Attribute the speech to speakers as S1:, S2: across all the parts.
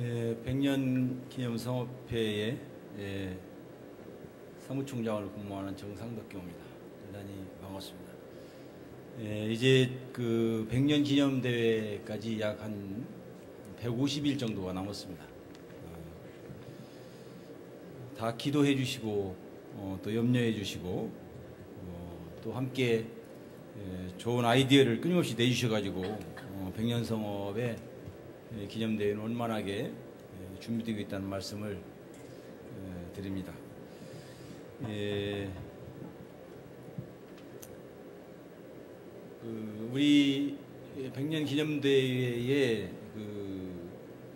S1: 100년 기념성업회의 사무총장을 근무하는 정상덕 경호입니다. 대단히 반갑습니다. 이제 그 100년 기념대회까지 약 한 150일 정도가 남았습니다. 다 기도해 주시고 또 염려해 주시고 또 함께 좋은 아이디어를 끊임없이 내주셔가지고 100년 성업의 기념대회는 원만하게 준비되고 있다는 말씀을 드립니다. 우리 100년 기념대회의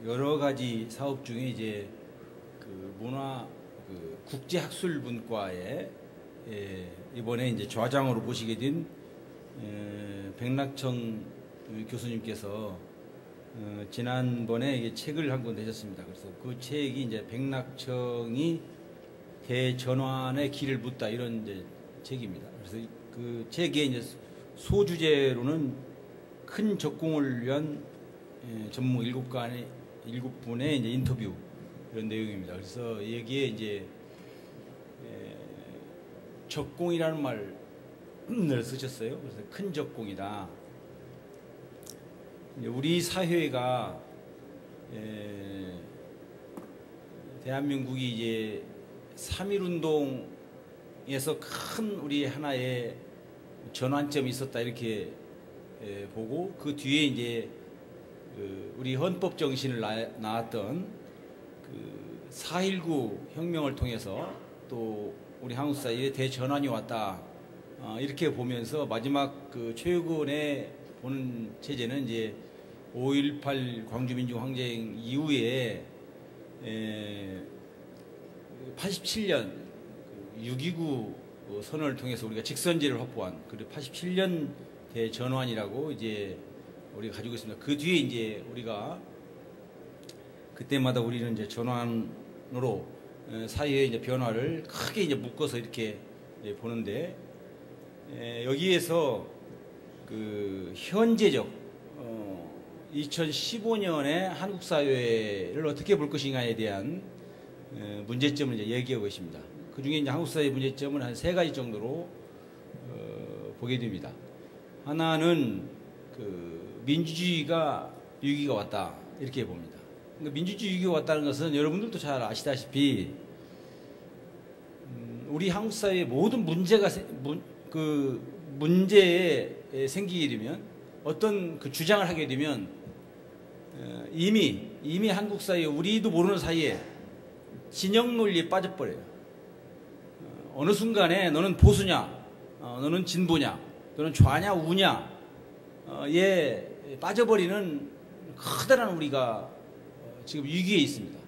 S1: 여러 가지 사업 중에 이제 문화 국제학술분과에 이번에 이제 좌장으로 모시게 된 백낙청 교수님께서 지난번에 이게 책을 한 권 내셨습니다. 그래서 그 책이 이제 백낙청이 대전환의 길을 묻다 이런 이제 책입니다. 그래서 그 책에 이제 소주제로는 큰 적공을 위한 전문 7분의 이제 인터뷰 이런 내용입니다. 그래서 여기에 이제 적공이라는 말을 쓰셨어요. 그래서 큰 적공이다. 우리 사회가 대한민국이 이제 3.1운동에서 큰 우리 하나의 전환점이 있었다 이렇게 보고 그 뒤에 이제 우리 헌법 정신을 낳았던 4.19 혁명을 통해서 또 우리 한국 사회에 대전환이 왔다 이렇게 보면서 마지막 최근에 보는 체제는 이제 5.18 광주민주항쟁 이후에 87년 6.29 선언을 통해서 우리가 직선제를 확보한 그리고 87년 대전환이라고 이제 우리가 가지고 있습니다. 그 뒤에 이제 우리가 그때마다 우리는 이제 전환으로 사회의 이제 변화를 크게 이제 묶어서 이렇게 보는데 여기에서 현재적 2015년의 한국 사회를 어떻게 볼 것인가에 대한 문제점을 이제 얘기하고 있습니다. 그 중에 이제 한국 사회의 문제점은 한 3가지 정도로 보게 됩니다. 하나는 민주주의가 위기가 왔다 이렇게 봅니다. 그러니까 민주주의 위기가 왔다는 것은 여러분들도 잘 아시다시피 우리 한국 사회의 모든 문제가 문제에 생기게 되면 어떤 주장을 하게 되면 이미 한국 사회에 우리도 모르는 사이에 진영 논리에 빠져버려요. 어느 순간에 너는 보수냐, 너는 진보냐, 너는 좌냐 우냐 에 빠져버리는 커다란 우리가 지금 위기에 있습니다.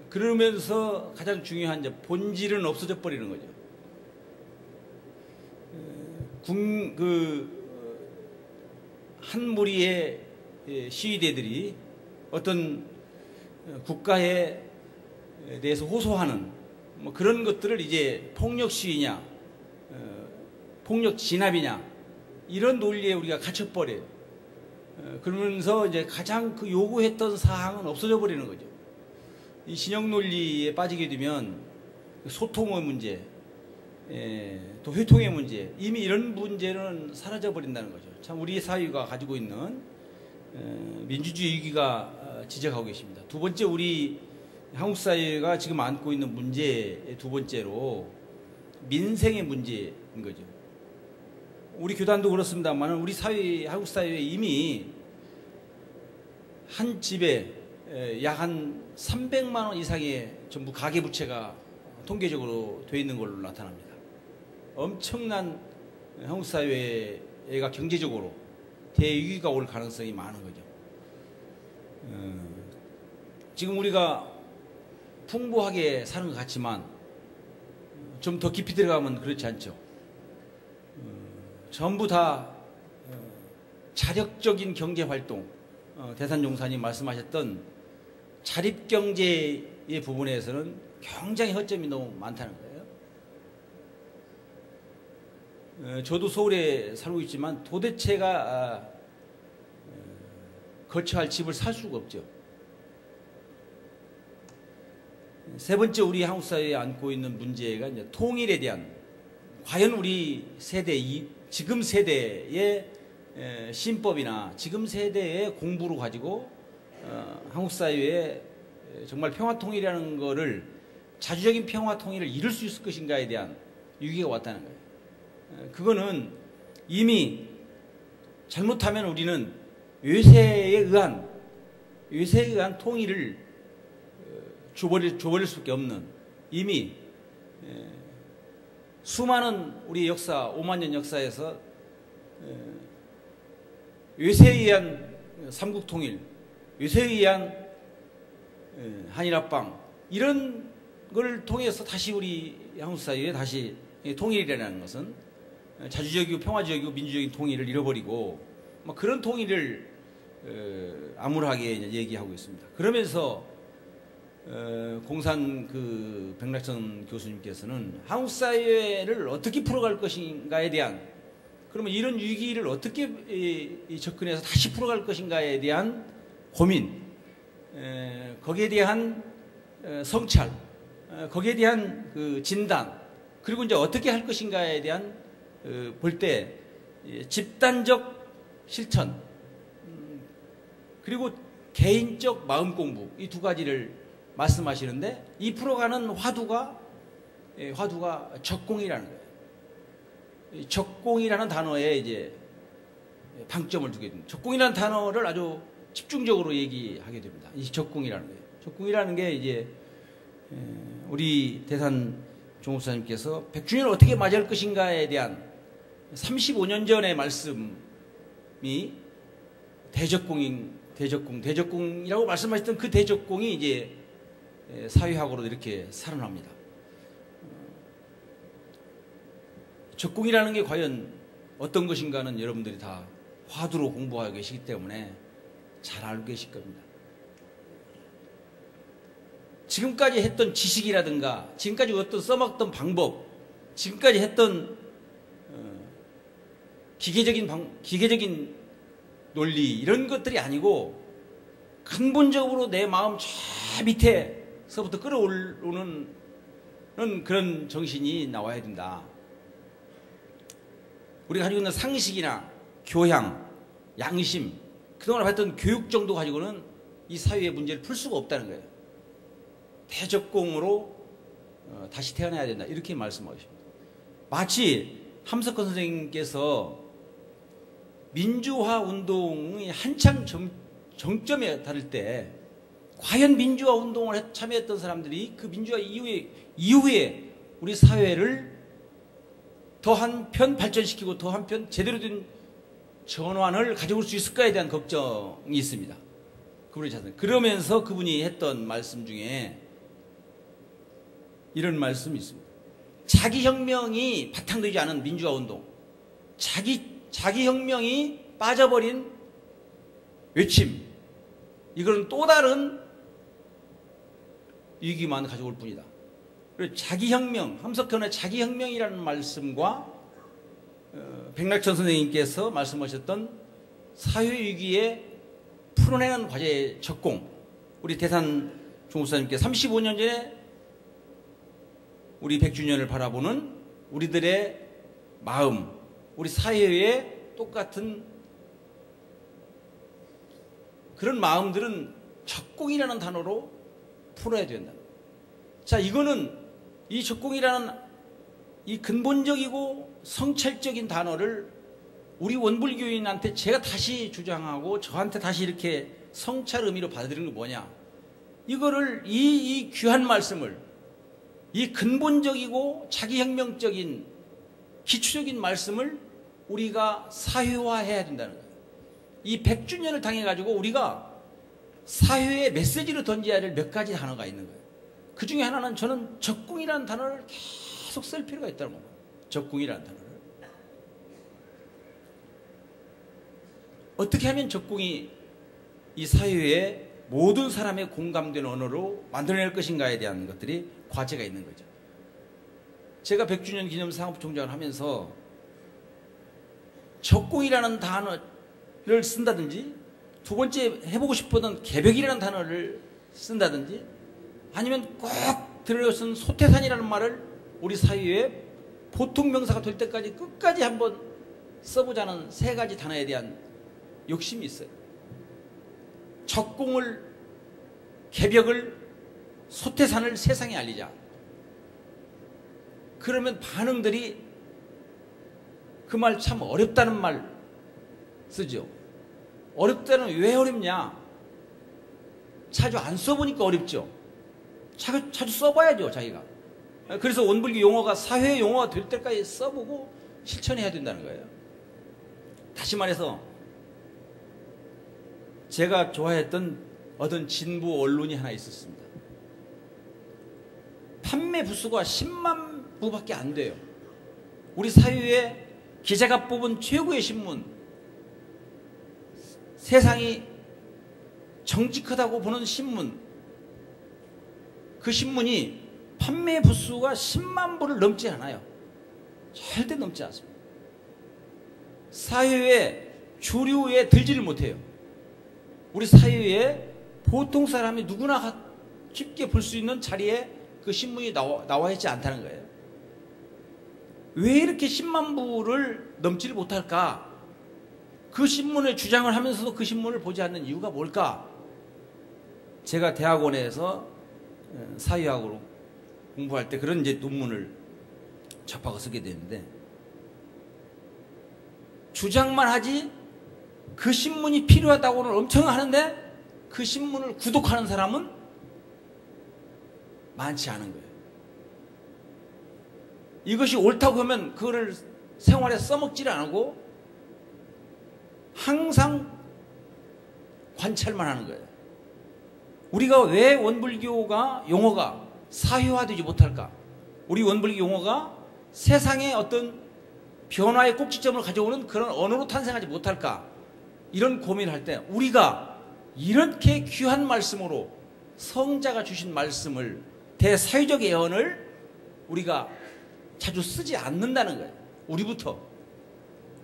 S1: 그러면서 가장 중요한 이제 본질은 없어져 버리는 거죠. 한 무리의 시위대들이 어떤 국가에 대해서 호소하는 뭐 그런 것들을 이제 폭력 시위냐, 폭력 진압이냐 이런 논리에 우리가 갇혀버려요. 그러면서 이제 가장 요구했던 사항은 없어져 버리는 거죠. 이 진영 논리에 빠지게 되면 소통의 문제, 또 회통의 문제, 이미 이런 문제는 사라져 버린다는 거죠. 참 우리 사회가 가지고 있는 민주주의 위기가 지적하고 계십니다. 두 번째, 우리 한국 사회가 지금 안고 있는 문제의 두 번째로 민생의 문제인 거죠. 우리 교단도 그렇습니다만 우리 사회, 한국 사회에 이미 한 집에 약 한 300만 원 이상의 전부 가계부채가 통계적으로 되어 있는 걸로 나타납니다. 엄청난 한국 사회가 경제적으로 대위기가 올 가능성이 많은 거죠. 지금 우리가 풍부하게 사는 것 같지만 좀 더 깊이 들어가면 그렇지 않죠. 전부 다 자력적인 경제활동, 대산종사님 말씀하셨던 자립경제의 부분에서는 굉장히 허점이 너무 많다는 거예요. 저도 서울에 살고 있지만 도대체가 거처할 집을 살 수가 없죠. 세 번째 우리 한국 사회에 안고 있는 문제가 이제 통일에 대한, 과연 우리 세대, 지금 세대의 신법이나 지금 세대의 공부를 가지고 한국 사회에 정말 평화 통일이라는 거를, 자주적인 평화 통일을 이룰 수 있을 것인가에 대한 위기가 왔다는 거예요. 그거는 이미 잘못하면 우리는 외세에 의한 통일을 줘버릴 수밖에 없는, 이미 수많은 우리 역사, 5만 년 역사에서 외세에 의한 삼국 통일, 외세에 의한 한일합방, 이런 걸 통해서 다시 우리 한국 사회에 다시 통일이라는 것은 자주적이고 평화적이고 민주적인 통일을 잃어버리고 그런 통일을 암울하게 얘기하고 있습니다. 그러면서 공산 백낙천 교수님께서는 한국 사회를 어떻게 풀어갈 것인가에 대한, 그러면 이런 위기를 어떻게 접근해서 다시 풀어갈 것인가에 대한 고민, 거기에 대한 성찰, 거기에 대한 진단, 그리고 이제 어떻게 할 것인가에 대한 볼 때 집단적 실천, 그리고 개인적 마음 공부, 이 두 가지를 말씀하시는데, 이 풀어가는 화두가 적공이라는 거예요. 적공이라는 단어에 이제 방점을 두게 됩니다. 적공이라는 단어를 아주 집중적으로 얘기하게 됩니다. 이 적공이라는 거예요. 적공이라는 게 이제 우리 대산 종목사님께서 100주년을 어떻게 맞이할 것인가에 대한 35년 전의 말씀이 대적공이라고 말씀하셨던 그 대적공이 이제 사회학으로 이렇게 살아납니다. 적공이라는 게 과연 어떤 것인가는 여러분들이 다 화두로 공부하고 계시기 때문에 잘 알고 계실 겁니다. 지금까지 했던 지식이라든가, 지금까지 어떤 써먹던 방법, 지금까지 했던 기계적인 논리, 이런 것들이 아니고 근본적으로 내 마음 저 밑에서부터 끌어오르는 그런 정신이 나와야 된다. 우리가 가지고 있는 상식이나 교양, 양심, 그동안 봤던 교육 정도 가지고는 이 사회의 문제를 풀 수가 없다는 거예요. 대적공으로 다시 태어나야 된다, 이렇게 말씀하십니다. 마치 함석헌 선생님께서 민주화 운동이 한창 정점에 다를 때, 과연 민주화 운동을 참여했던 사람들이 그 민주화 이후에 우리 사회를 더 한편 발전시키고 더 한편 제대로 된 전환을 가져올 수 있을까에 대한 걱정이 있습니다. 그러면서 그분이 했던 말씀 중에 이런 말씀이 있습니다. 자기혁명이 바탕되지 않은 민주화 운동, 자기혁명이 빠져버린 외침, 이거는 또 다른 위기만 가져올 뿐이다. 그리고 자기혁명, 함석헌의 자기혁명이라는 말씀과 백낙천 선생님께서 말씀하셨던 사회위기에 풀어내는 과제의 적공, 우리 대산 종목사님께서 35년 전에 우리 100주년을 바라보는 우리들의 마음, 우리 사회의 똑같은 그런 마음들은 적공이라는 단어로 풀어야 된다. 자, 이거는 이 적공이라는 이 근본적이고 성찰적인 단어를 우리 원불교인한테 제가 다시 주장하고 저한테 다시 이렇게 성찰 의미로 받아들이는 게 뭐냐, 이거를 이 귀한 말씀을, 이 근본적이고 자기혁명적인 기초적인 말씀을 우리가 사회화해야 된다는 거예요. 이 100주년을 당해가지고 우리가 사회에 메시지로 던져야 될 몇 가지 단어가 있는 거예요. 그 중에 하나는 저는 적공이라는 단어를 계속 쓸 필요가 있다는 겁니다. 적공이라는 단어를. 어떻게 하면 적공이 이 사회에 모든 사람의 공감되는 언어로 만들어낼 것인가에 대한 것들이 과제가 있는 거죠. 제가 100주년 기념 사업총장을 하면서 적공이라는 단어를 쓴다든지, 두 번째 해보고 싶었던 개벽이라는 단어를 쓴다든지, 아니면 꼭 들어선 소태산이라는 말을 우리 사회에 보통 명사가 될 때까지 끝까지 한번 써보자는 세 가지 단어에 대한 욕심이 있어요. 적공을, 개벽을, 소태산을 세상에 알리자. 그러면 반응들이 그 말 참 어렵다는 말 쓰죠. 어렵다는 왜 어렵냐? 자주 안 써보니까 어렵죠. 자주 써봐야죠, 자기가. 그래서 원불교 용어가 사회 용어가 될 때까지 써보고 실천해야 된다는 거예요. 다시 말해서 제가 좋아했던 어떤 진부 언론이 하나 있었습니다. 판매 부수가 10만 부밖에 안 돼요. 우리 사회에 기자가 뽑은 최고의 신문, 세상이 정직하다고 보는 신문, 그 신문이 판매 부수가 10만 부를 넘지 않아요. 절대 넘지 않습니다. 사회의 주류에 들지를 못해요. 우리 사회에 보통 사람이 누구나 쉽게 볼 수 있는 자리에 그 신문이 나와 있지 않다는 거예요. 왜 이렇게 10만 부를 넘지를 못할까? 그 신문을 주장을 하면서도 그 신문을 보지 않는 이유가 뭘까? 제가 대학원에서 사회학으로 공부할 때 그런 이제 논문을 접하고 쓰게 되는데, 주장만 하지 그 신문이 필요하다고는 엄청 하는데 그 신문을 구독하는 사람은 많지 않은 거예요. 이것이 옳다고 하면 그거를 생활에 써먹지를 않고 항상 관찰만 하는 거예요. 우리가 왜 원불교가 용어가 사회화되지 못할까? 우리 원불교 용어가 세상의 어떤 변화의 꼭지점을 가져오는 그런 언어로 탄생하지 못할까? 이런 고민을 할 때 우리가 이렇게 귀한 말씀으로 성자가 주신 말씀을, 대사회적 예언을 우리가 자주 쓰지 않는다는 거예요. 우리부터.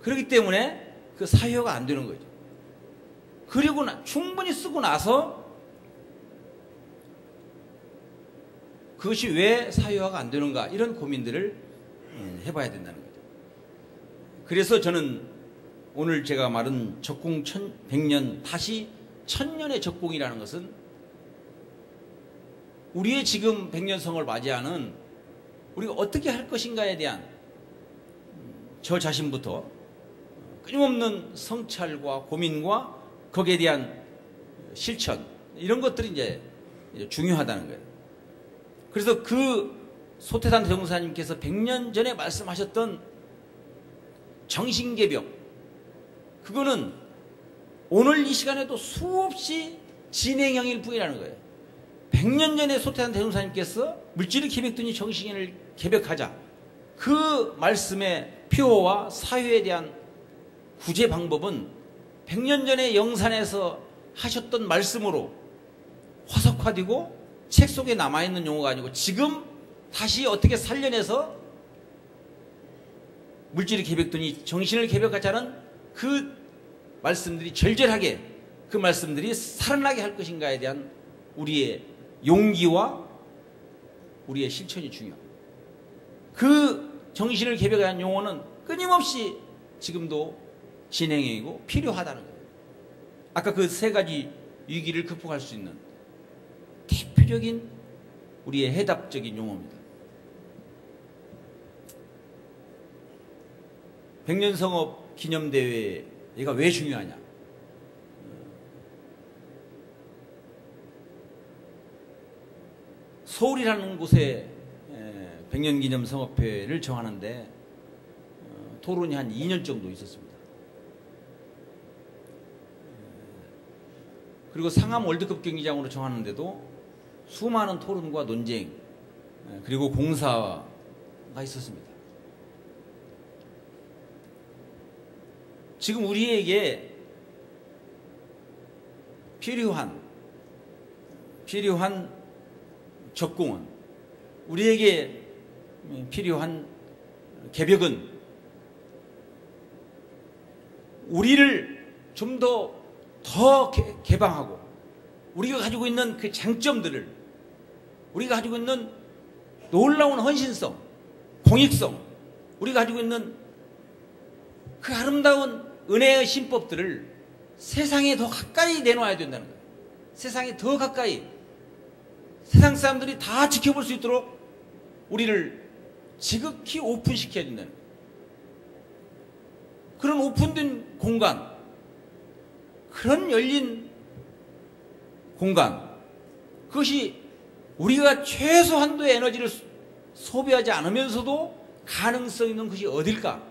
S1: 그렇기 때문에 그 사회화가 안 되는 거죠. 그리고 충분히 쓰고 나서 그것이 왜 사회화가 안 되는가, 이런 고민들을 해봐야 된다는 거죠. 그래서 저는 오늘 제가 말한 적공 100년 다시 1000년의 적공이라는 것은 우리의 지금 100년성을 맞이하는 우리가 어떻게 할 것인가에 대한 저 자신부터 끊임없는 성찰과 고민과 거기에 대한 실천, 이런 것들이 이제 중요하다는 거예요. 그래서 그 소태산 대종사님께서 100년 전에 말씀하셨던 정신개벽, 그거는 오늘 이 시간에도 수없이 진행형일 뿐이라는 거예요. 100년 전에 소태산 대종사님께서 물질을 개벽더니 정신을 개벽하자, 그 말씀의 표어와 사회에 대한 구제 방법은 100년 전에 영산에서 하셨던 말씀으로 화석화되고 책 속에 남아있는 용어가 아니고 지금 다시 어떻게 살려내서 물질을 개벽더니 정신을 개벽하자는 그 말씀들이 절절하게, 그 말씀들이 살아나게 할 것인가에 대한 우리의 용기와 우리의 실천이 중요합니다. 그 정신을 개벽한 용어는 끊임없이 지금도 진행형이고 필요하다는 거예요. 아까 그 세 가지 위기를 극복할 수 있는 대표적인 우리의 해답적인 용어입니다. 100년 성업 기념대회가 왜 중요하냐? 서울이라는 곳에 100년 기념 성업회를 정하는데 토론이 한 2년 정도 있었습니다. 그리고 상암 월드컵 경기장으로 정하는데도 수많은 토론과 논쟁, 그리고 공사가 있었습니다. 지금 우리에게 필요한 적공은, 우리에게 필요한 개벽은 우리를 좀 더 개방하고 우리가 가지고 있는 그 장점들을 우리가 가지고 있는 놀라운 헌신성, 공익성, 우리가 가지고 있는 그 아름다운 은혜의 신법들을 세상에 더 가까이 내놓아야 된다는 거예요. 세상에 더 가까이, 세상 사람들이 다 지켜볼 수 있도록 우리를 지극히 오픈시켜야 된다는 거예요. 그런 오픈된 공간, 그런 열린 공간, 그것이 우리가 최소한도의 에너지를 소비하지 않으면서도 가능성 있는 것이 어딜까?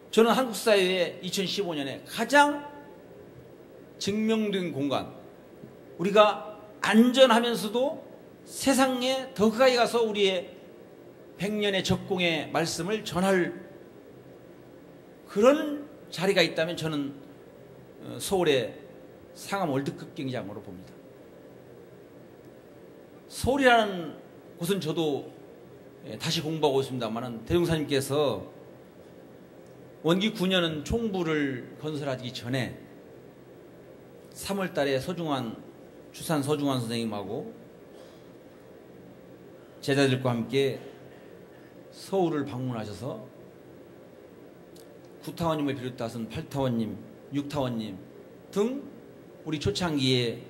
S1: 저는 한국 사회에 2015년에 가장 증명된 공간, 우리가 안전하면서도 세상에 더 가까이 가서 우리의 100년의 적공의 말씀을 전할 그런 자리가 있다면 저는 서울의 상암 월드컵 경기장으로 봅니다. 서울이라는 곳은 저도 다시 공부하고 있습니다만 대종사님께서 원기 9년은 총부를 건설하기 전에 3월 달에 추산 서중환 선생님하고 제자들과 함께 서울을 방문하셔서 9타원님을 비롯해서 8타원님, 6타원님 등 우리 초창기에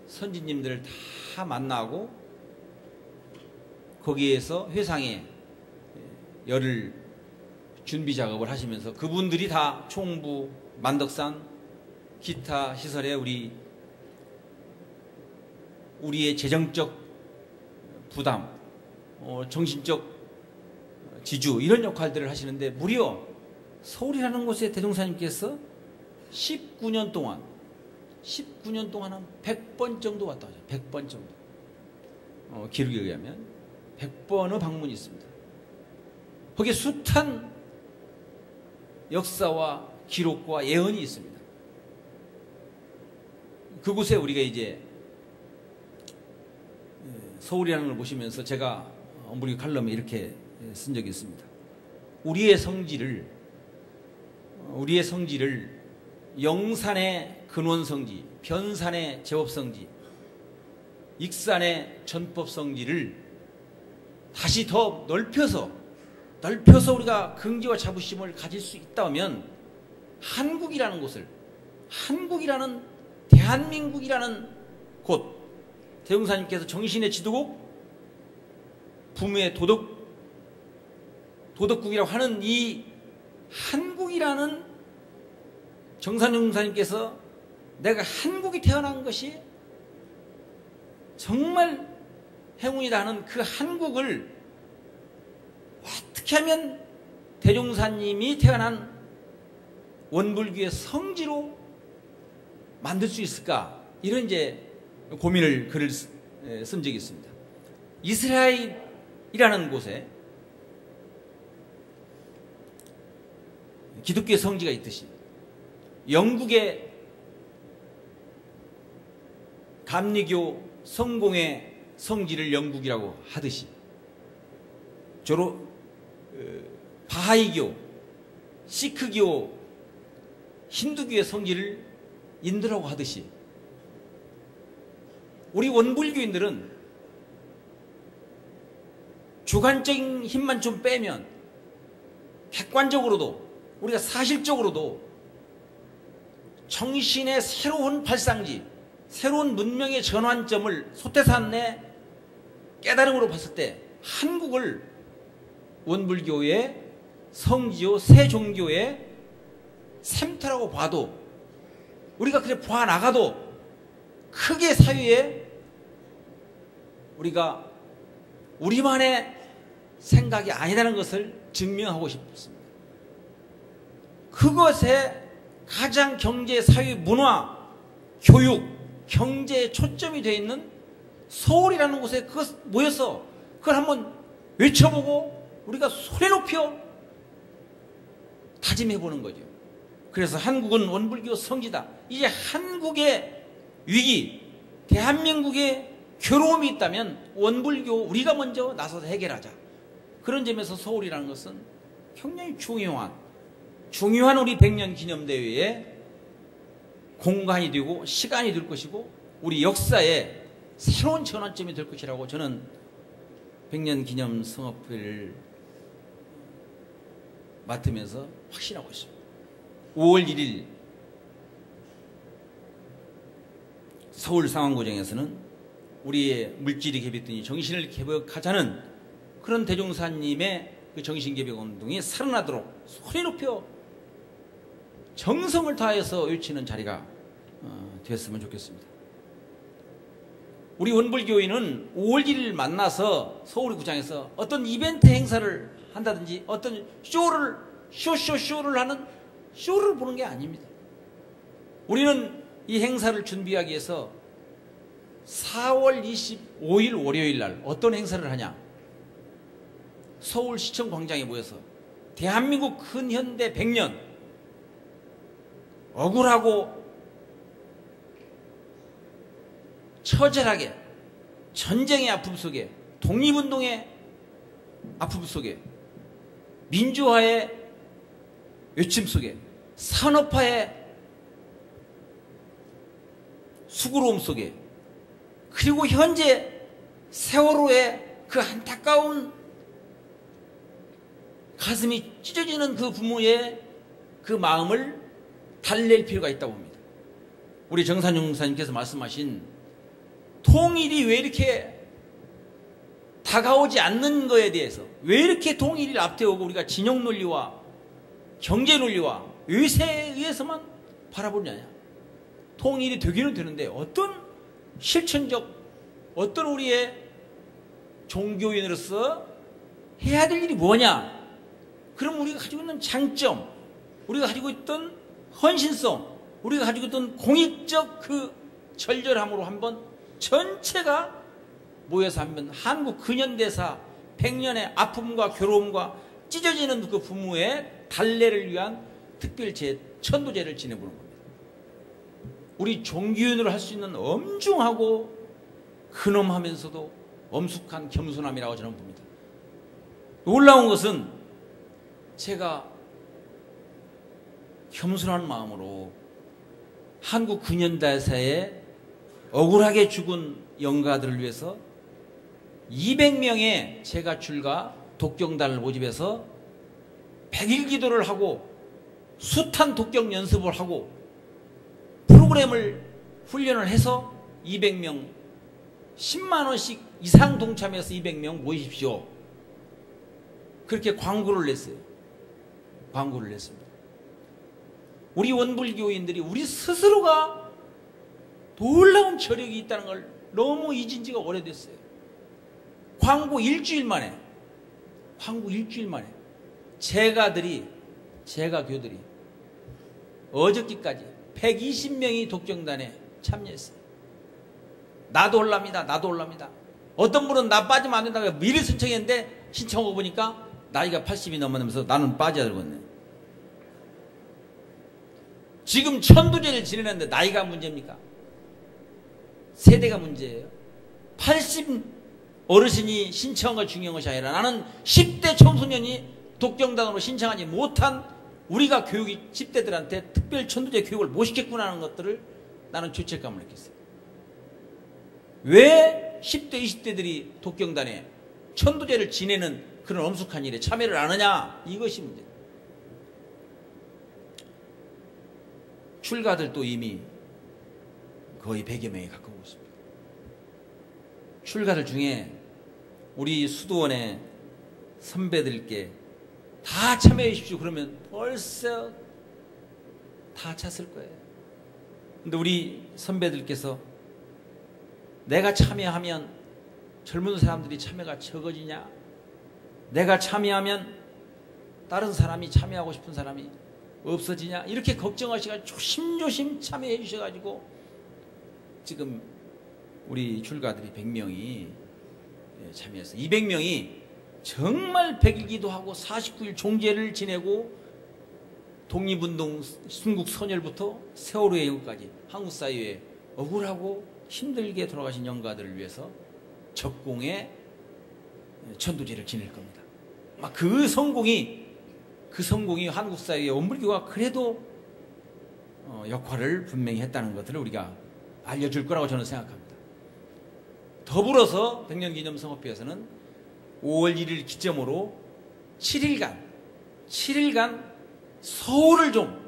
S1: 선진님들을 다 만나고 거기에서 회상에 열을 준비 작업을 하시면서 그분들이 다 총부, 만덕산, 기타 시설에 우리의 재정적 부담, 정신적 지주 이런 역할들을 하시는데 무려 서울이라는 곳에 대종사님께서 19년 동안 한 100번 정도 왔다 하죠. 100번 정도. 기록에 의하면 100번의 방문이 있습니다. 거기에 숱한 역사와 기록과 예언이 있습니다. 그곳에 우리가 이제 서울이라는 걸 보시면서 제가 엄불교 칼럼에 이렇게 쓴 적이 있습니다. 우리의 성지를 영산의 근원성지, 변산의 제법성지, 익산의 전법성지를 다시 더 넓혀서 우리가 긍지와 자부심을 가질 수 있다면 한국이라는 곳을, 한국이라는 대한민국이라는 곳, 대종사님께서 정신의 지도국, 부모의 도덕국이라고 하는 이 한국이라는 정산용사님께서 내가 한국이 태어난 것이 정말 행운이다 하는 그 한국을 어떻게 하면 대종사님이 태어난 원불교의 성지로 만들 수 있을까? 이런 이제 글을 쓴 적이 있습니다. 이스라엘이라는 곳에 기독교의 성지가 있듯이 영국의 감리교 성공의 성지를 영국이라고 하듯이 바하이교, 시크교, 힌두교의 성지를 인도라고 하듯이 우리 원불교인들은 주관적인 힘만 좀 빼면 객관적으로도 우리가 사실적으로도 정신의 새로운 발상지, 새로운 문명의 전환점을 소태산의 깨달음으로 봤을 때 한국을 원불교의 성지요 세종교의 샘터라고 봐도 우리가 그래 봐나가도 크게 사회에 우리가 우리만의 생각이 아니라는 것을 증명하고 싶습니다. 그것에 가장 경제, 사회, 문화, 교육, 경제에 초점이 되어 있는 서울이라는 곳에 모여서 그걸 한번 외쳐보고 우리가 소리 높여 다짐해보는 거죠. 그래서 한국은 원불교 성지다. 이제 한국의 위기, 대한민국의 괴로움이 있다면 원불교 우리가 먼저 나서서 해결하자. 그런 점에서 서울이라는 것은 굉장히 중요한 우리 100년 기념대회의 공간이 되고 시간이 될 것이고 우리 역사의 새로운 전환점이 될 것이라고 저는 100년 기념 성업회를 맡으면서 확신하고 있습니다. 5월 1일 서울 상황고정에서는 우리의 물질이 개벽되니 정신을 개벽하자는 그런 대종사님의 그 정신개벽운동이 살아나도록 소리 높여 정성을 다해서 외치는 자리가 되었으면 좋겠습니다. 우리 원불교인은 5월 1일 만나서 서울 구장에서 어떤 이벤트 행사를 한다든지 어떤 쇼를 하는 쇼를 보는 게 아닙니다. 우리는 이 행사를 준비하기 위해서 4월 25일 월요일 날 어떤 행사를 하냐? 서울시청 광장에 모여서 대한민국 근현대 100년 억울하고 처절하게 전쟁의 아픔 속에 독립운동의 아픔 속에 민주화의 외침 속에 산업화의 수고로움 속에 그리고 현재 세월호의 그 안타까운 가슴이 찢어지는 그 부모의 그 마음을 달랠 필요가 있다고 봅니다. 우리 정산용 목사님께서 말씀하신 통일이 왜 이렇게 다가오지 않는 거에 대해서 왜 이렇게 통일을 앞세우고 우리가 진영 논리와 경제 논리와 외세에 의해서만 바라보느냐. 통일이 되기는 되는데 어떤 실천적 어떤 우리의 종교인으로서 해야 될 일이 뭐냐. 그럼 우리가 가지고 있는 장점, 우리가 가지고 있던 헌신성, 우리가 가지고 있던 공익적 그 절절함으로 한번 전체가 모여서 한번 한국 근현대사 100년의 아픔과 괴로움과 찢어지는 그 부모의 달래를 위한 특별제, 천도제를 지내보는 겁니다. 우리 종교인으로 할 수 있는 엄중하고 근엄하면서도 엄숙한 겸손함이라고 저는 봅니다. 놀라운 것은 제가 겸손한 마음으로 한국 근현대사에 억울하게 죽은 영가들을 위해서 200명의 제가 출가 독경단을 모집해서 100일 기도를 하고 숱한 독경 연습을 하고 프로그램을 훈련을 해서 200명 10만원씩 이상 동참해서 200명 모이십시오. 그렇게 광고를 냈어요. 광고를 냈습니다. 우리 원불교인들이 우리 스스로가 놀라운 저력이 있다는 걸 너무 잊은 지가 오래됐어요. 광고 일주일 만에 제가교들이 어저께까지 120명이 독경단에 참여했어요. 나도 올랍니다. 어떤 분은 나 빠지면 안 된다고 미리 신청했는데 신청하고 보니까 나이가 80이 넘으면서 나는 빠져야 되겠네. 지금 천도제를 지내는데 나이가 문제입니까? 세대가 문제예요. 80 어르신이 신청한 걸 중요한 것이 아니라 나는 10대 청소년이 독경단으로 신청하지 못한 우리가 교육이 10대들한테 특별 천도제 교육을 못 시켰구나 하는 것들을 나는 죄책감을 느꼈어요. 왜 10대, 20대들이 독경단에 천도제를 지내는 그런 엄숙한 일에 참여를 안 하냐? 이것이 문제다. 출가들도 이미 거의 100여 명에 가까우고 있습니다. 출가들 중에 우리 수도원의 선배들께 다 참여해 주십시오. 그러면 벌써 다 찼을 거예요. 근데 우리 선배들께서 내가 참여하면 젊은 사람들이 참여가 적어지냐? 내가 참여하면 다른 사람이 참여하고 싶은 사람이 없어지냐? 이렇게 걱정하시고 조심조심 참여해 주셔가지고 지금 우리 출가들이 100명이 참여해서 200명이 정말 100일 기도하고 49일 종제를 지내고 독립운동 순국 선열부터 세월호의 이후까지 한국 사회에 억울하고 힘들게 돌아가신 영가들을 위해서 적공의 천도제를 지낼 겁니다. 그 성공이 한국 사회의 원불교가 그래도 역할을 분명히 했다는 것들을 우리가 알려줄 거라고 저는 생각합니다. 더불어서 백년기념성업회에서는 5월 1일 기점으로 7일간 서울을 좀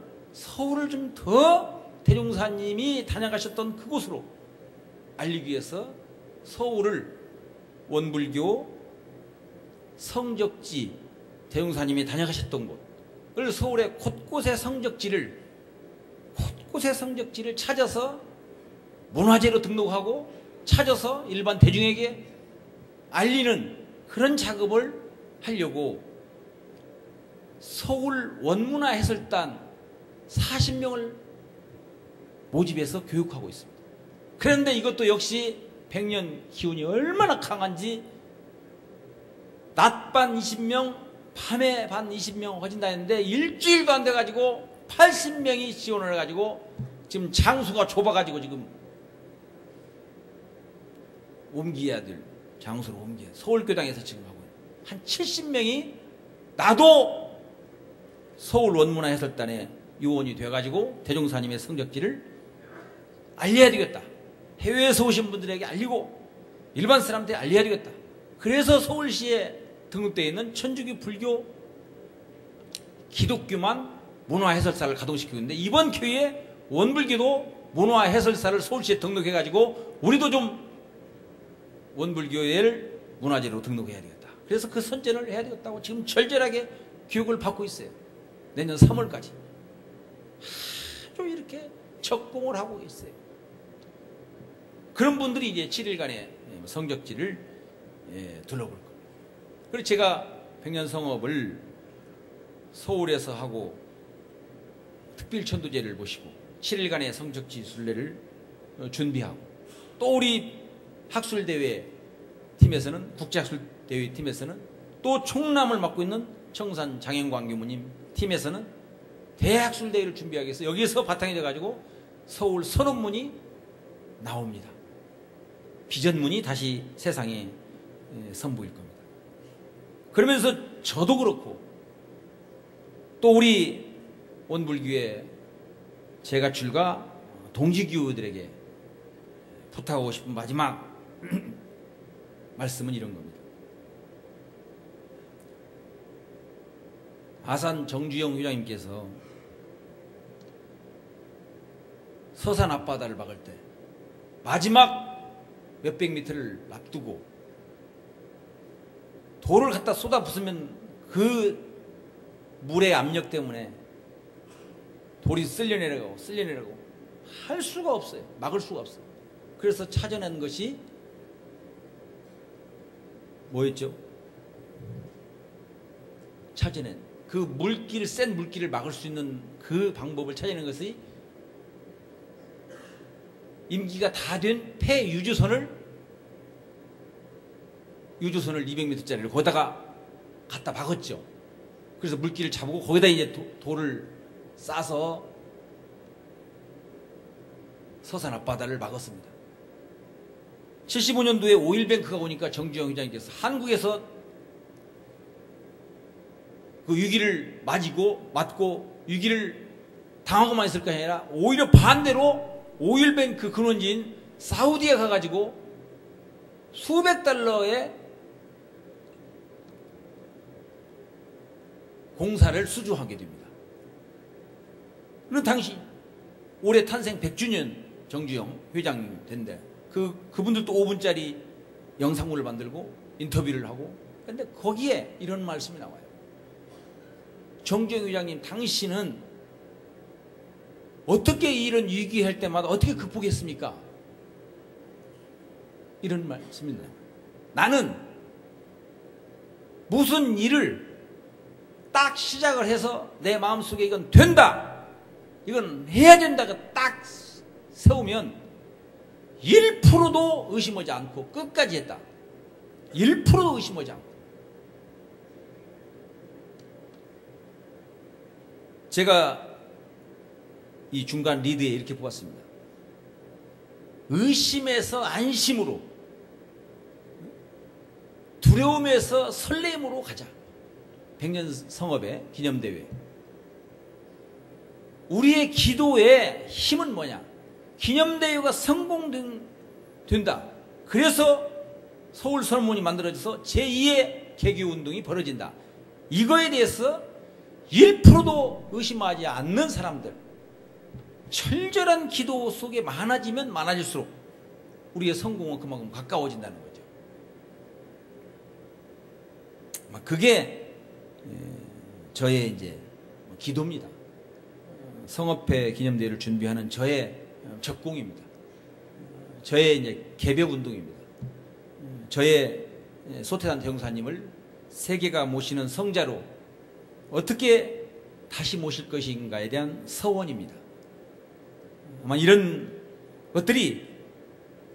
S1: 더 대종사님이 다녀가셨던 그곳으로 알리기 위해서 서울을 원불교 성적지, 대종사님이 다녀가셨던 곳을 서울의 곳곳의 성적지를 찾아서 문화재로 등록하고 찾아서 일반 대중에게 알리는 그런 작업을 하려고 서울 원문화 해설단 40명을 모집해서 교육하고 있습니다. 그런데 이것도 역시 백년 기운이 얼마나 강한지 낮 반 20명, 밤에 반 20명 허진다 했는데 일주일도 안 돼가지고 80명이 지원을 해가지고 지금 장소가 좁아가지고 지금 옮겨야 될 장소로 서울교당에서 지금 하고 있는 한 70명이 나도 서울 원문화 해설단의 요원이 돼가지고 대종사님의 성적지를 알려야 되겠다. 해외에서 오신 분들에게 알리고 일반 사람들에게 알려야 되겠다. 그래서 서울시에 등록되어 있는 천주교, 불교, 기독교만 문화해설사를 가동시키고 있는데 이번 기회에 원불교도 문화해설사를 서울시에 등록해가지고 우리도 좀 원불교를 문화재로 등록해야 되겠다. 그래서 그 선전을 해야 되겠다고 지금 절절하게 교육을 받고 있어요. 내년 3월까지 아주 이렇게 적공을 하고 있어요. 그런 분들이 이제 7일간의 성적지를 둘러볼 겁니다. 그리고 제가 백년성업을 서울에서 하고 특별천도제를 모시고 7일간의 성적지 순례를 준비하고 또 우리 학술대회 팀에서는 국제학술대회 팀에서는 또 총람을 맡고 있는 청산 장영광 교무님 팀에서는 대학술대회를 준비하기 위해서 여기서 바탕이 돼가지고 서울 선언문이 나옵니다. 비전문이 다시 세상에 선보일 겁니다. 그러면서 저도 그렇고 또 우리 원불교의 제가출과 동지교우들에게 부탁하고 싶은 마지막 말씀은 이런 겁니다. 아산 정주영 회장님께서 서산 앞바다를 막을 때 마지막 몇백 미터를 앞두고 돌을 갖다 쏟아부으면 그 물의 압력 때문에 돌이 쓸려내려가고 할 수가 없어요. 막을 수가 없어요. 그래서 찾아낸 것이 뭐였죠? 찾아낸 그 물길, 센 물길을 막을 수 있는 그 방법을 찾아낸 것이 임기가 다 된 폐 유조선을 200m짜리를 거기다가 갖다 박았죠. 그래서 물길을 잡고 거기다 이제 돌을 싸서 서산 앞바다를 막았습니다. 75년도에 오일뱅크가 오니까 정주영 회장님께서 한국에서 그 위기를 맞고 위기를 당하고만 있을 것이 아니라 오히려 반대로 오일뱅크 근원지인 사우디에 가가지고 수백 달러의 공사를 수주하게 됩니다. 그런 당시 올해 탄생 100주년 정주영 회장님 된데 그분들도 5분짜리 영상물을 만들고 인터뷰를 하고 근데 거기에 이런 말씀이 나와요. 정주영 회장님 당신은 어떻게 이런 위기할 때마다 어떻게 극복했습니까? 이런 말씀이 나와요. 나는 무슨 일을 딱 시작을 해서 내 마음속에 이건 된다, 이건 해야 된다가 딱 세우면 1%도 의심하지 않고 끝까지 했다. 1%도 의심하지 않고. 제가 이 중간 리드에 이렇게 보았습니다. 의심에서 안심으로, 두려움에서 설렘으로 가자. 백년 성업의 기념대회. 우리의 기도의 힘은 뭐냐? 기념대회가 성공된다. 그래서 서울 선언문이 만들어져서 제2의 개교운동이 벌어진다. 이거에 대해서 1%도 의심하지 않는 사람들, 철저한 기도 속에 많아지면 많아질수록 우리의 성공은 그만큼 가까워진다는 거죠. 그게 저의 이제 기도입니다. 성업회 기념대회를 준비하는 저의 적공입니다. 저의 이제 개벽 운동입니다. 저의 소태단 대형사님을 세계가 모시는 성자로 어떻게 다시 모실 것인가에 대한 서원입니다. 아마 이런 것들이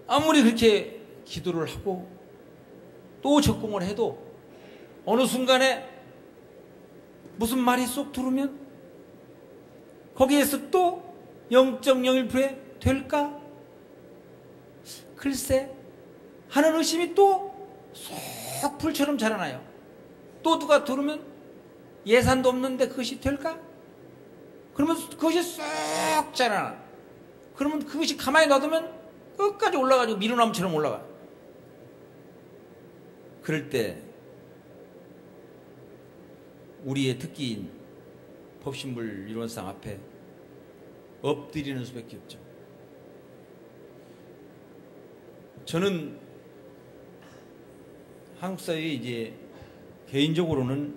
S1: 아무리 그렇게 기도를 하고 또 적공을 해도 어느 순간에 무슨 말이 쏙 들어오면 거기에서 또 0.01%에 될까? 글쎄 하는 의심이 또 쏙 불처럼 자라나요. 또 누가 들으면 예산도 없는데 그것이 될까? 그러면 그것이 쏙 자라나. 그러면 그것이 가만히 놔두면 끝까지 올라가지고 미루나무처럼 올라가. 그럴 때 우리의 특기인 법신불 일원상 앞에 엎드리는 수밖에 없죠. 저는 한국 사회에 이제 개인적으로는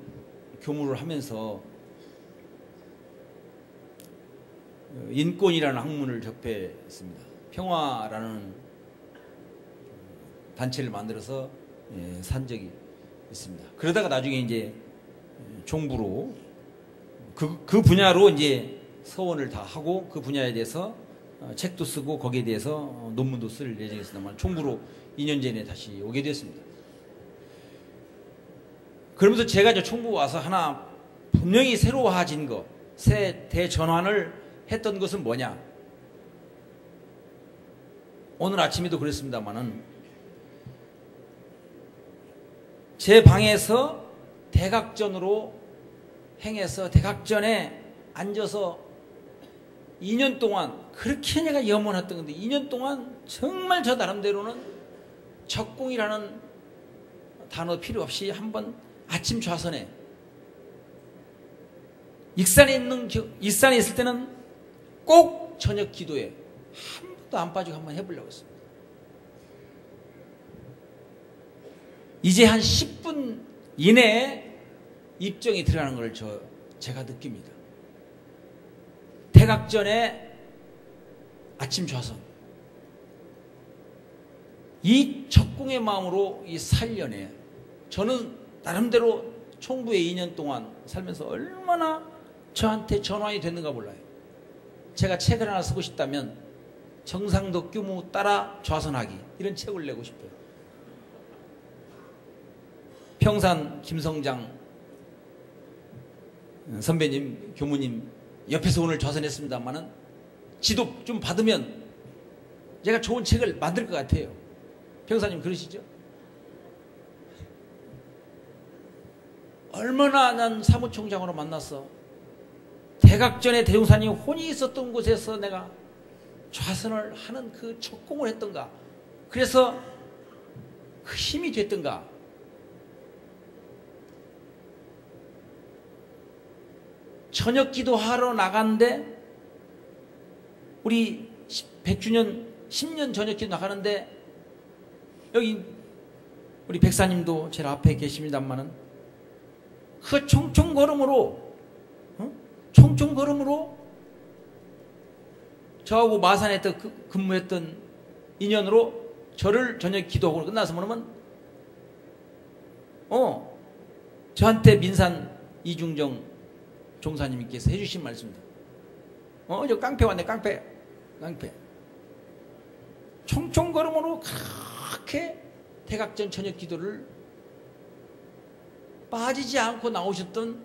S1: 교무를 하면서 인권이라는 학문을 접했습니다. 평화라는 단체를 만들어서 산 적이 있습니다. 그러다가 나중에 이제 총부로 그 분야로 이제 서원을 다 하고 그 분야에 대해서 책도 쓰고 거기에 대해서 논문도 쓸 예정이었습니다만 총부로 2년 전에 다시 오게 됐습니다. 그러면서 제가 이제 총부 와서 하나 분명히 새로워진 거, 새 대전환을 했던 것은 뭐냐? 오늘 아침에도 그랬습니다만은 제 방에서 대각전으로 행해서 대각전에 앉아서 2년 동안 그렇게 내가 염원했던 건데 2년 동안 정말 저 나름대로는 적공이라는 단어 필요 없이 한번 아침 좌선에 익산에 있을 때는 꼭 저녁 기도에 한 번도 안 빠지고 한번 해보려고 했습니다. 이제 한 10분 이내에 입정이 들어가는 걸 제가 느낍니다. 대각전에 아침 좌선. 이 적공의 마음으로 이 살려내. 저는 나름대로 총부에 2년 동안 살면서 얼마나 저한테 전환이 됐는가 몰라요. 제가 책을 하나 쓰고 싶다면 정상도 규모 따라 좌선하기 이런 책을 내고 싶어요. 평산 김성장 선배님, 교무님 옆에서 오늘 좌선했습니다만은 지도 좀 받으면 제가 좋은 책을 만들 것 같아요. 평사님 그러시죠? 얼마나 난 사무총장으로 만났어. 대각전에 대종사님 혼이 있었던 곳에서 내가 좌선을 하는 그 적공을 했던가. 그래서 그 힘이 됐던가. 저녁 기도하러 나갔는데 우리 100주년 10년 저녁 기도 나가는데 여기 우리 백사님도 제일 앞에 계십니다만은 그 총총 걸음으로 저하고 마산에 근무했던 인연으로 저를 저녁 기도하고 끝나서 뭐냐면 저한테 민산 이중정 종사님께서 해주신 말씀입니다. 저 깡패 왔네. 깡패 총총 걸음으로 그렇게 대각전 저녁 기도를 빠지지 않고 나오셨던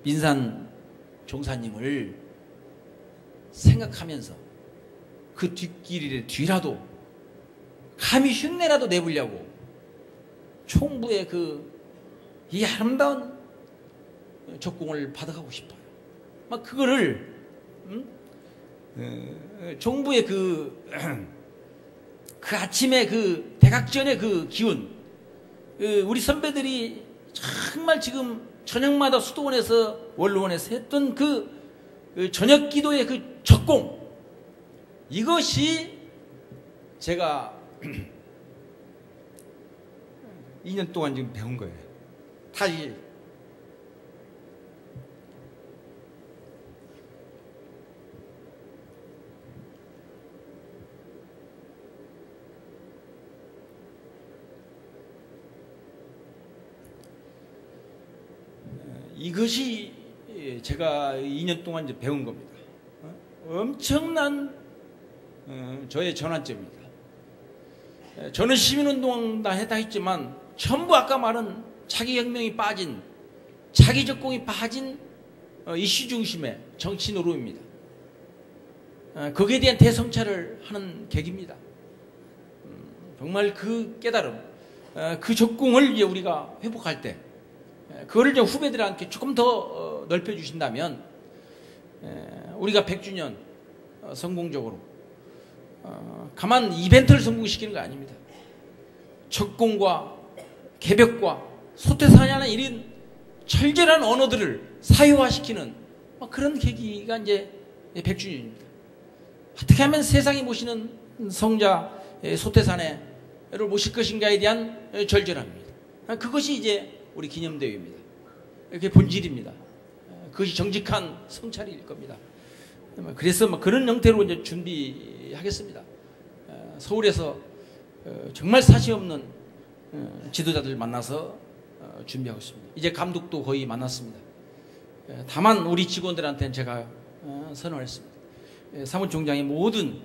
S1: 민산 종사님을 생각하면서 그 뒷길에 뒤라도 감히 흉내라도 내보려고 총부의 이 아름다운 적공을 받아가고 싶어요. 막 그거를 총부의 그 그 아침에 그 대각전의 그 기운, 우리 선배들이 정말 지금 저녁마다 수도원에서 원로원에서 했던 그 저녁 기도의 그 적공, 이것이 제가 2년 동안 지금 배운 거예요. 다 이것이 제가 2년 동안 이제 배운 겁니다. 엄청난 저의 전환점입니다. 저는 시민운동 다 했지만 전부 아까 말한 자기혁명이 빠진, 자기적공이 빠진 이슈 중심의 정치 노름입니다. 거기에 대한 대성찰을 하는 계기입니다. 정말 그 깨달음, 그 적공을 이제 우리가 회복할 때, 그거를 이제 후배들한테 조금 더 넓혀주신다면, 우리가 100주년 성공적으로, 가만 이벤트를 성공시키는 거 아닙니다. 적공과 개벽과 소태사냐는 이런 철저한 언어들을 사회화시키는 그런 계기가 이제 100주년입니다. 어떻게 하면 세상이 모시는 성자 소태사네를 모실 것인가에 대한 절절함입니다. 그것이 이제 우리 기념대회입니다. 그게 본질입니다. 그것이 정직한 성찰일 겁니다. 그래서 그런 형태로 이제 준비하겠습니다. 서울에서 정말 사시 없는 지도자들 만나서 준비하고 있습니다. 이제 감독도 거의 만났습니다. 다만 우리 직원들한테는 제가 선언했습니다. 사무총장의 모든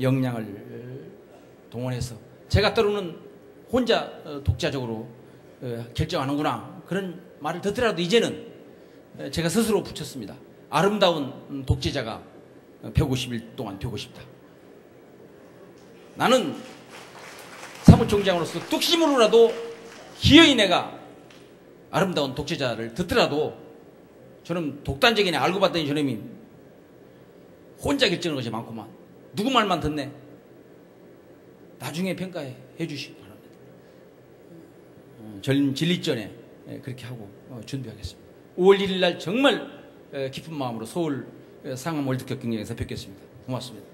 S1: 역량을 동원해서 제가 때로는 혼자 독자적으로 결정하는구나 그런 말을 듣더라도 이제는 제가 스스로 붙였습니다. 아름다운 독재자가 150일 동안 되고 싶다. 나는 사무총장으로서 뚝심으로라도 기어이 내가 아름다운 독재자를 듣더라도 저는 독단적인 알고 봤더니 저놈이 혼자 결정하는 것이 많구만. 누구 말만 듣네. 나중에 평가해 주시기 바랍니다. 진리전에 그렇게 하고 준비하겠습니다. 5월 1일 날 정말 기쁜 마음으로 서울 상암 월드컵 경기장에서 뵙겠습니다. 고맙습니다.